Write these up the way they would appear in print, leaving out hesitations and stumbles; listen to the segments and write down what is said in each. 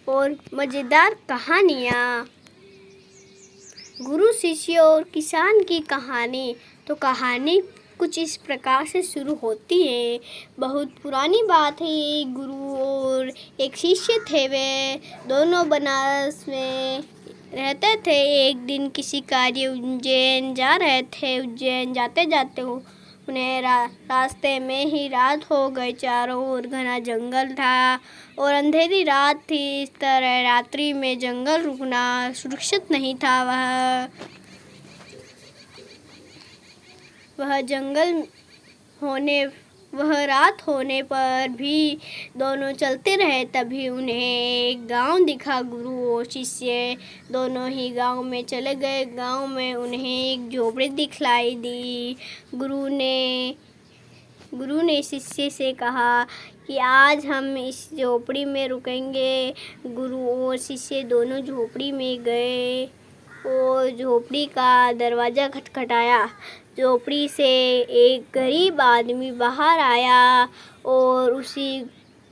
और मज़ेदार कहानियाँ। गुरु, शिष्य और किसान की कहानी। तो कहानी कुछ इस प्रकार से शुरू होती है। बहुत पुरानी बात है। एक गुरु और एक शिष्य थे। वे दोनों बनारस में रहते थे। एक दिन किसी कार्य उज्जैन जा रहे थे। उज्जैन जाते जाते उन्हें रास्ते में ही रात हो गई। चारों ओर घना जंगल था और अंधेरी रात थी। इस तरह रात्रि में जंगल रुकना सुरक्षित नहीं था। वह रात होने पर भी दोनों चलते रहे। तभी उन्हें एक गांव दिखा। गुरु और शिष्य दोनों ही गांव में चले गए। गांव में उन्हें एक झोपड़ी दिखलाई दी। गुरु ने शिष्य से कहा कि आज हम इस झोपड़ी में रुकेंगे। गुरु और शिष्य दोनों झोपड़ी में गए और झोपड़ी का दरवाज़ा खटखटाया। झोपड़ी से एक गरीब आदमी बाहर आया और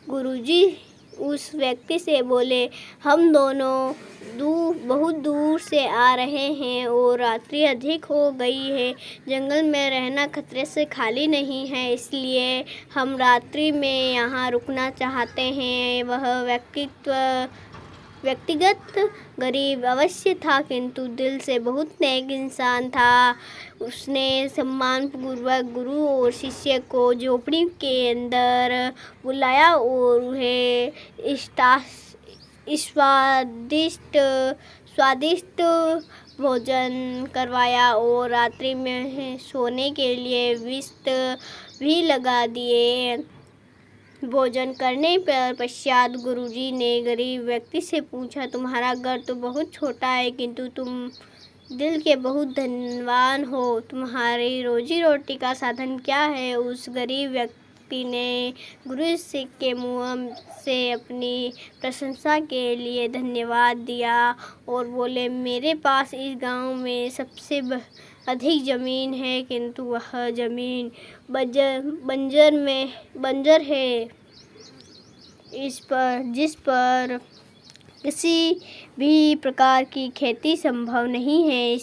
गुरुजी उस व्यक्ति से बोले, हम दोनों बहुत दूर से आ रहे हैं और रात्रि अधिक हो गई है। जंगल में रहना खतरे से खाली नहीं है, इसलिए हम रात्रि में यहाँ रुकना चाहते हैं। वह व्यक्तिगत गरीब अवश्य था, किंतु दिल से बहुत नेक इंसान था। उसने सम्मानपूर्वक गुरु और शिष्य को झोपड़ी के अंदर बुलाया और उन्हें स्वादिष्ट भोजन करवाया और रात्रि में सोने के लिए बिस्तर भी लगा दिए। भोजन करने पर पश्चात गुरुजी ने गरीब व्यक्ति से पूछा, तुम्हारा घर तो बहुत छोटा है, किंतु तुम दिल के बहुत धनवान हो। तुम्हारी रोजी रोटी का साधन क्या है? उस गरीब व्यक्ति ने गुरु के मुँह से अपनी प्रशंसा के लिए धन्यवाद दिया और बोले, मेरे पास इस गांव में सबसे अधिक ज़मीन है, किंतु वह ज़मीन बंजर है। जिस पर किसी भी प्रकार की खेती संभव नहीं है।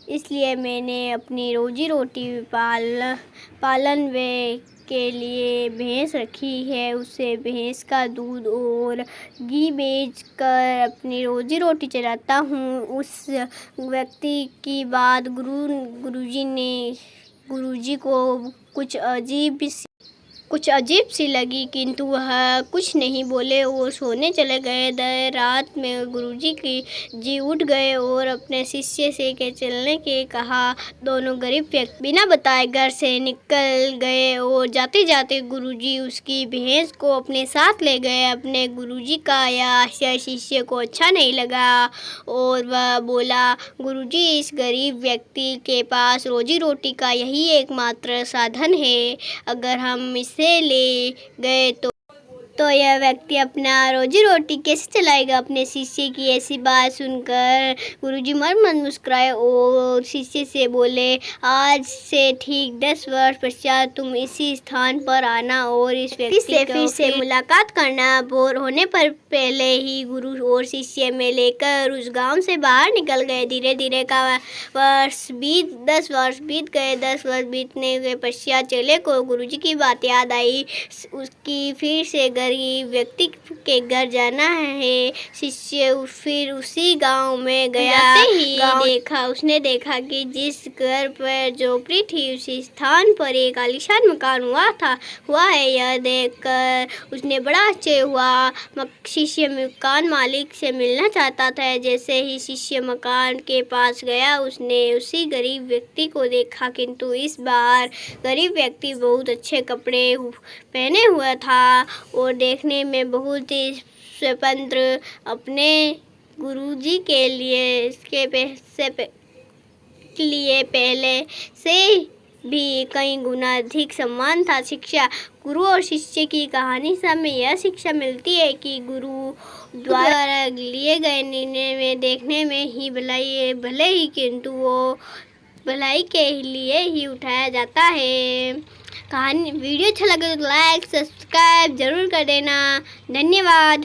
इसलिए मैंने अपनी रोजी रोटी पालन के लिए भैंस रखी है। उसे भैंस का दूध और घी बेचकर अपनी रोजी रोटी चलाता हूँ। उस व्यक्ति की बात गुरुजी को कुछ अजीब सी लगी, किंतु वह कुछ नहीं बोले और सोने चले गए। देर रात में गुरुजी जी उठ गए और अपने शिष्य से के चलने के कहा। दोनों गरीब व्यक्ति बिना बताए घर से निकल गए और जाते जाते गुरुजी उसकी भैंस को अपने साथ ले गए। अपने गुरुजी का यह आशय शिष्य को अच्छा नहीं लगा और वह बोला, गुरुजी, इस गरीब व्यक्ति के पास रोजी रोटी का यही एकमात्र साधन है। अगर हम इसे ले गए तो यह व्यक्ति अपना रोजी रोटी कैसे चलाएगा? अपने शिष्य की ऐसी बात सुनकर गुरुजी मन मुस्कुराए और शिष्य से बोले, आज से ठीक 10 वर्ष पश्चात तुम इसी स्थान पर आना और इस व्यक्ति से फिर से मुलाकात करना। भोर होने पर पहले ही गुरु और शिष्य में लेकर उस गांव से बाहर निकल गए। धीरे धीरे 10 वर्ष बीत गए। 10 वर्ष बीतने के पश्चात चेले को गुरुजी की बात याद आई। उसकी फिर से गरीब व्यक्ति के घर जाना है। शिष्य फिर उसी गांव में गया। उसने देखा कि जिस घर पर झोपड़ी थी उसी स्थान पर एक आलीशान मकान हुआ है। यह देखकर उसने बड़ा आश्चर्य हुआ। शिष्य मकान मालिक से मिलना चाहता था। जैसे ही शिष्य मकान के पास गया, उसने उसी गरीब व्यक्ति को देखा, किंतु इस बार गरीब व्यक्ति बहुत अच्छे कपड़े पहने हुआ था और देखने में बहुत ही स्वतंत्र। अपने गुरुजी के लिए पहले से भी कई गुना अधिक सम्मान था। शिक्षा। गुरु और शिष्य की कहानी से हमें यह शिक्षा मिलती है कि गुरु द्वारा लिए गए निर्णय में देखने में ही भले ही किंतु वो भलाई के लिए ही उठाया जाता है। वीडियो अच्छा लगे तो लाइक सब्सक्राइब जरूर कर देना। धन्यवाद।